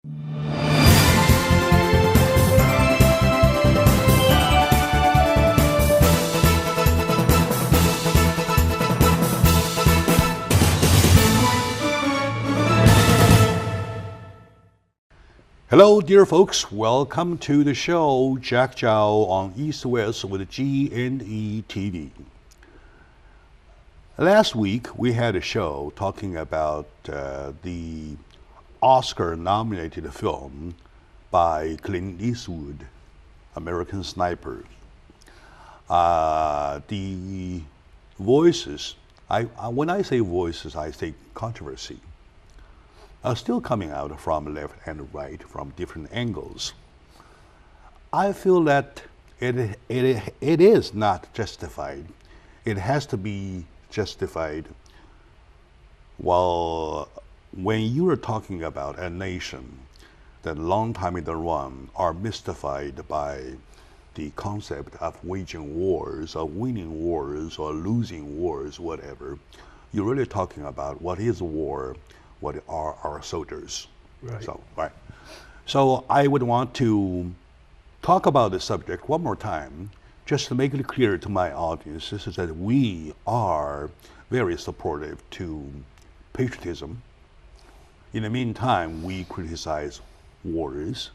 Hello, dear folks. Welcome to the show, Jack Zhao on East West with G&E TV. Last week, we had a show talking about the Oscar-nominated film by Clint Eastwood, American Sniper. The voices, when I say voices, I say controversy, are still coming out from left and right from different angles. I feel that it is not justified. It has to be justified. Well, when you are talking about a nation that long time in the run are mystified by the concept of waging wars or winning wars or losing wars, whatever, you're really talking about what is war, what are our soldiers. Right. So I would want to talk about the subject one more time, just to make it clear to my audience. This is that we are very supportive to patriotism. In the meantime, we criticize wars,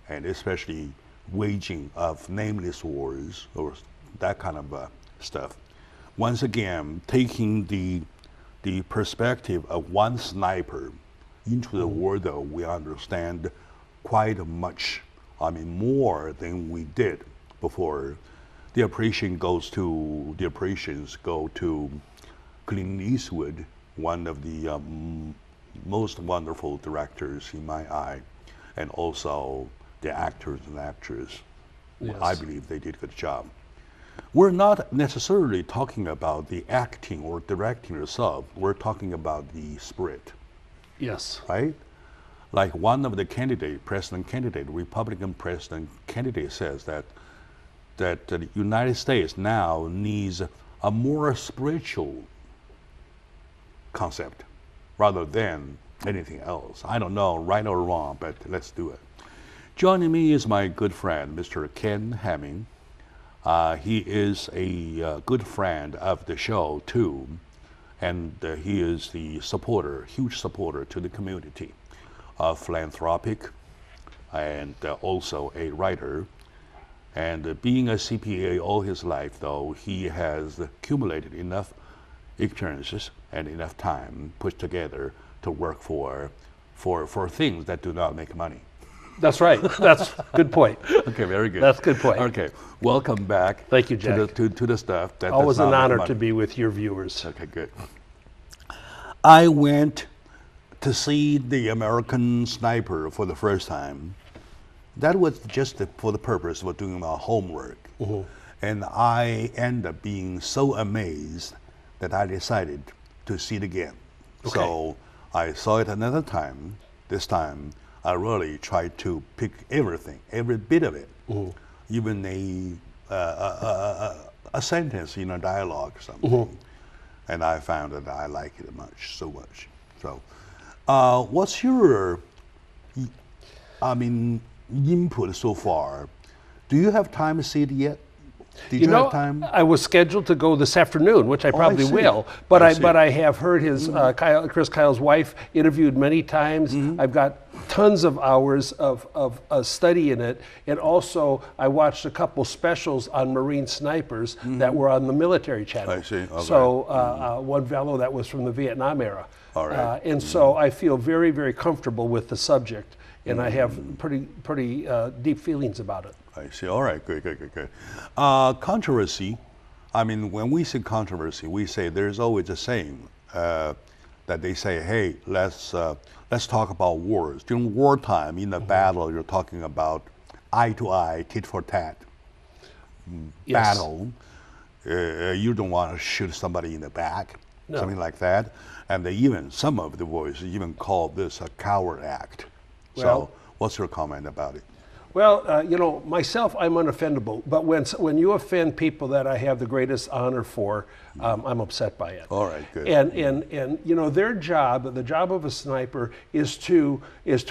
and especially waging of nameless wars or that kind of stuff. Once again, taking the perspective of one sniper into the world, though, we understand quite much, more than we did before. The appreciations go to Clint Eastwood, one of the most wonderful directors in my eye, and also the actors and actresses. Yes. I believe they did a good job. We're not necessarily talking about the acting or directing itself. We're talking about the spirit. Yes. Right? Like one of the Republican president candidate says that the United States now needs a more spiritual concept rather than anything else. I don't know, right or wrong, but let's do it. Joining me is my good friend, Mr. Ken Hamming. He is a good friend of the show too, and he is the huge supporter to the community, philanthropic, and also a writer. And being a CPA all his life, though, he has accumulated enough experiences and enough time put together to work for things that do not make money. That's right. That's a good point. Okay, very good. That's a good point. Okay, welcome back. Thank you, Jack. To the stuff that Always does an not make honor money. to be with your viewers. Okay, good. I went to see the American Sniper for the first time. That was just for the purpose of doing my homework. Mm-hmm. And I ended up being so amazed that I decided to see it again. Okay. So I saw it another time. This time, I really tried to pick everything, every bit of it, even a sentence in a dialogue or something. And I found that I like it so much. So, what's your, input so far? Do you have time to see it yet? Did you have time? I was scheduled to go this afternoon, which I probably see. will. But I see. but I have heard his Chris Kyle's wife interviewed many times. I've got tons of hours of study in it, and also I watched a couple specials on Marine snipers that were on the military channel. I see. Okay. So one fellow that was from the Vietnam era. All right. And so I feel very, very comfortable with the subject, and I have pretty deep feelings about it. I see. All right. Good. Controversy. When we say controversy, we say there's always a saying that they say, "Hey, let's talk about wars." During wartime, in a battle, you're talking about eye to eye, tit for tat battle. You don't want to shoot somebody in the back, something like that. And some of the voices even call this a coward act. Well, so, what's your comment about it? Well, you know, myself, I'm unoffendable. But when you offend people that I have the greatest honor for, I'm upset by it. All right, good. And you know, their job, the job of a sniper, is to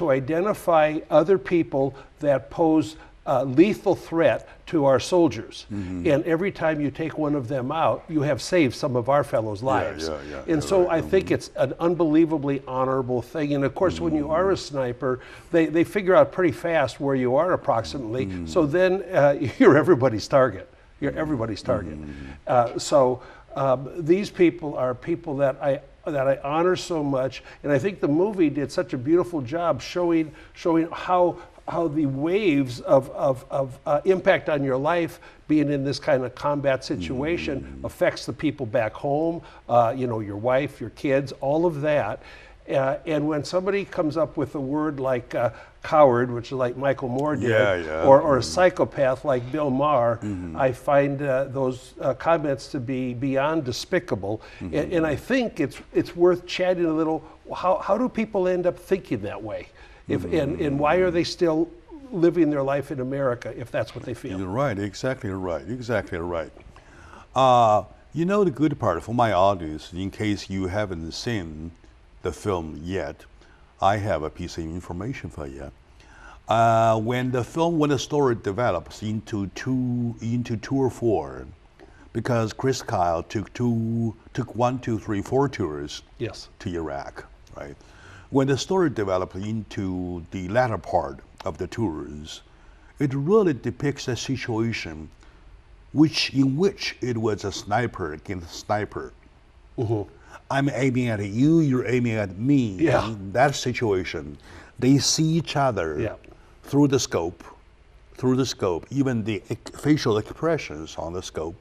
identify other people that pose lethal threat to our soldiers. And every time you take one of them out, you have saved some of our fellows' lives. And so I think it's an unbelievably honorable thing. And of course, when you are a sniper, they figure out pretty fast where you are approximately. So then you're everybody's target. You're everybody's target. These people are people that I honor so much, and I think the movie did such a beautiful job showing how the waves of impact on your life, being in this kind of combat situation, affects the people back home, you know, your wife, your kids, all of that. And when somebody comes up with a word like coward, which is like Michael Moore did, or a psychopath like Bill Maher, I find those comments to be beyond despicable. And I think it's worth chatting a little. How do people end up thinking that way? And why are they still living their life in America if that's what they feel? You're right, exactly right. You know, the good part for my audience, in case you haven't seen the film yet, I have a piece of information for you. When the story develops into tour 4, because Chris Kyle took 1, 2, 3, 4 tours to Iraq, right? When the story developed into the latter part of the tours, it really depicts a situation in which it was a sniper against a sniper. I'm aiming at you, you're aiming at me. In that situation, they see each other through the scope, even the facial expressions on the scope,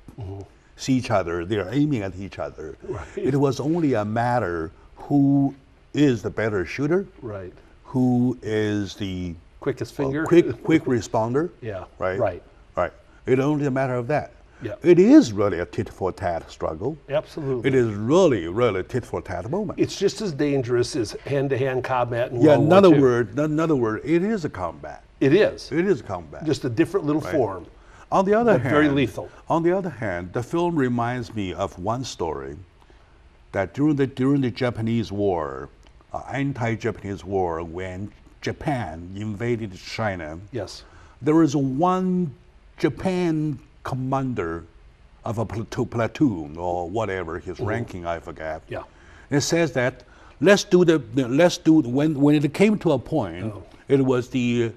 see each other, they're aiming at each other. It was only a matter who is the better shooter, who is the quickest finger, quick responder. Right. It's only a matter of that. It is really a tit for tat struggle. Absolutely. It is really a tit for tat moment. It's just as dangerous as hand-to-hand combat in in World War II. other word, it is a combat. It is. It is a combat. Just a different little form. On the other hand, very lethal. On the other hand, the film reminds me of one story that during the Japanese War, anti-Japanese war, when Japan invaded China, there was one Japan commander of a platoon or whatever his ranking, I forget. It says that when it came to a point, it was the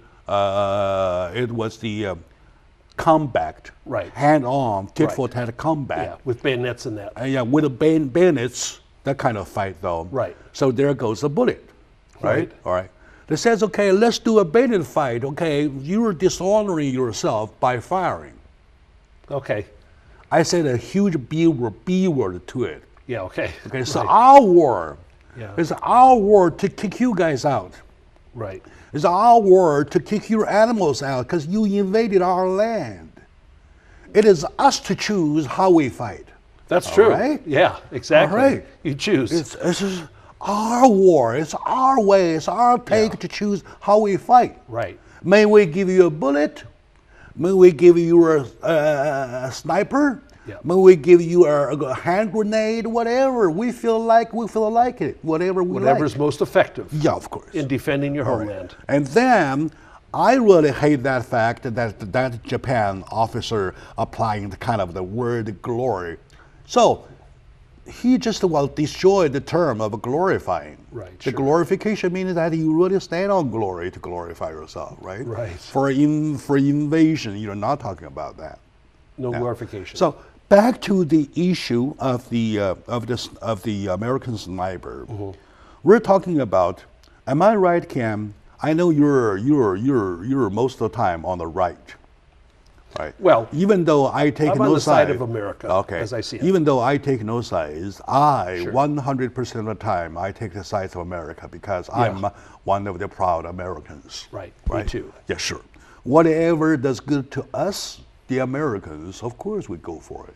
combat, hand-on, tit-for-tat combat. With bayonets and that. With the bayonets, that kind of fight though. So there goes the bullet, right? All right. It says, okay, let's do a bayonet fight. Okay, you're dishonoring yourself by firing. Okay. I said a huge B word to it. Okay. Okay, so our war. It's our war to kick you guys out. It's our war to kick your animals out because you invaded our land. It is us to choose how we fight. That's true. Right? Yeah, exactly. All right. You choose. It's our war. It's our way. It's our take to choose how we fight. May we give you a bullet? May we give you a sniper? May we give you a hand grenade? Whatever we feel like it. Whatever's most effective. Yeah, of course. In defending your homeland. And then I really hate that fact that Japan officer applying the kind of the word glory. So he just destroyed the term of glorifying. The glorification means that you really stand on glory to glorify yourself, right? For invasion, you're not talking about that. No glorification. So back to the issue of the American sniper. We're talking about. Am I right, Cam? I know you're most of the time on the right. Well, even though I take I'm no on the side of America, as I see it. Even though I take no sides, 100% of the time I take the side of America because I'm one of the proud Americans. Me too. Yeah, sure. Whatever does good to us, the Americans, of course we go for it.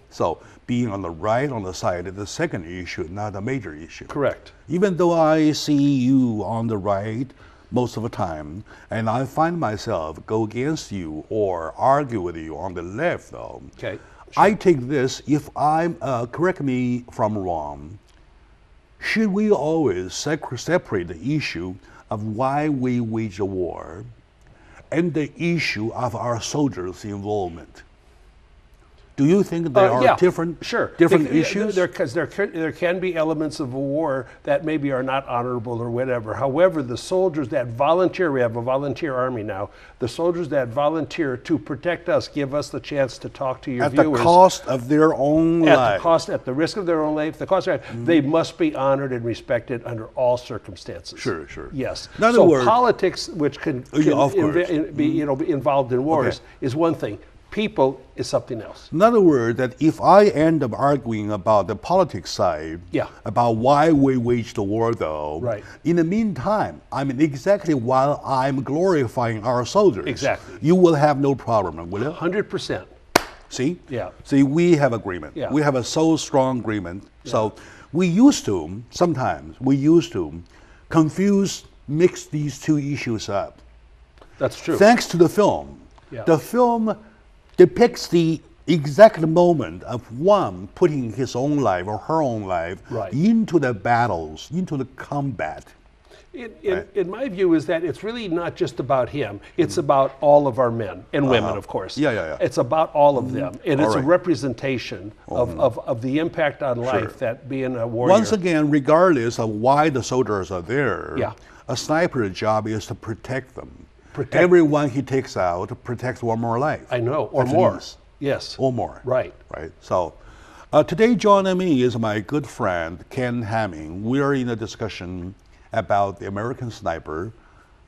So being on the right, on the side, is the second issue, not a major issue. Correct. Even though I see you on the right, most of the time, and I find myself go against you or argue with you on the left, though. Okay. I take this, if I'm, correct me if I'm wrong, should we always separate the issue of why we wage a war and the issue of our soldiers' involvement? Do you think there are Yeah, different sure. issues? Because there can be elements of a war that maybe are not honorable or whatever. However, the soldiers that volunteer, we have a volunteer army now, the soldiers that volunteer to protect us, give us the chance to talk to your At viewers. the cost of their own life. At the risk of their own life, the cost of they must be honored and respected under all circumstances. Sure, sure. Yes. In other so words, politics, which can of course. be be involved in wars, is one thing. People is something else. In other words, that if I end up arguing about the politics side, about why we waged the war, though, Right. in the meantime, I mean, exactly while I'm glorifying our soldiers, Exactly. you will have no problem, will you? 100%. See? Yeah. See, we have agreement. Yeah. We have a so strong agreement. So we used to, sometimes, mix these two issues up. That's true. Thanks to the film. Yeah. The film depicts the exact moment of one putting his own life or her own life into the battles, into the combat. In my view, is that it's really not just about him. It's about all of our men and women, of course. Yeah. It's about all of them. And it's All a right. representation of the impact on life that being a warrior. Once again, regardless of why the soldiers are there, Yeah. a sniper's job is to protect them. Protect- Everyone he takes out protects one more life. I know, or at more. least. Yes. Or more. Right. Right. So today joining me is my good friend Ken Hamming. We're in a discussion about the American Sniper,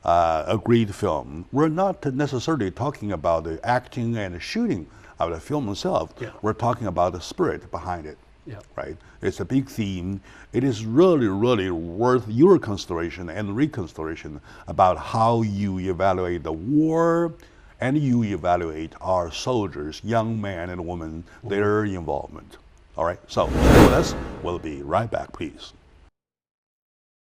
agreed film. We're not necessarily talking about the acting and the shooting of the film itself. Yeah. We're talking about the spirit behind it. Yeah. Right. It's a big theme. It is really, really worth your consideration and reconsideration about how you evaluate the war and you evaluate our soldiers, young men and women, their involvement. All right. So stay with us. We'll be right back, please.